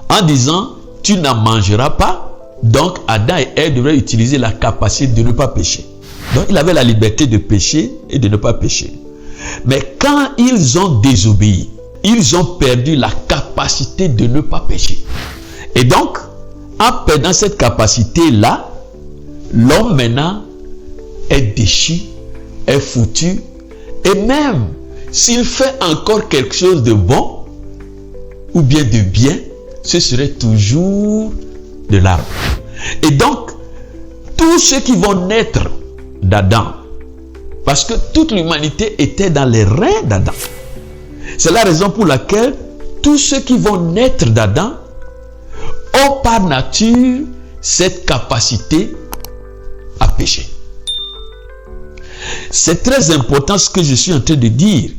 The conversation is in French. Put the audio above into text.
en disant tu n'en mangeras pas. Donc Adam et Ève devraient utiliser la capacité de ne pas pécher. Donc il avait la liberté de pécher et de ne pas pécher. Mais quand ils ont désobéi, ils ont perdu la capacité de ne pas pécher. Et donc, en perdant cette capacité-là, l'homme maintenant est déchu, est foutu. Et même s'il fait encore quelque chose de bon ou bien de bien, ce serait toujours de l'arbre. Et donc, tous ceux qui vont naître d'Adam, parce que toute l'humanité était dans les reins d'Adam. C'est la raison pour laquelle tous ceux qui vont naître d'Adam ont par nature cette capacité à pécher. C'est très important ce que je suis en train de dire.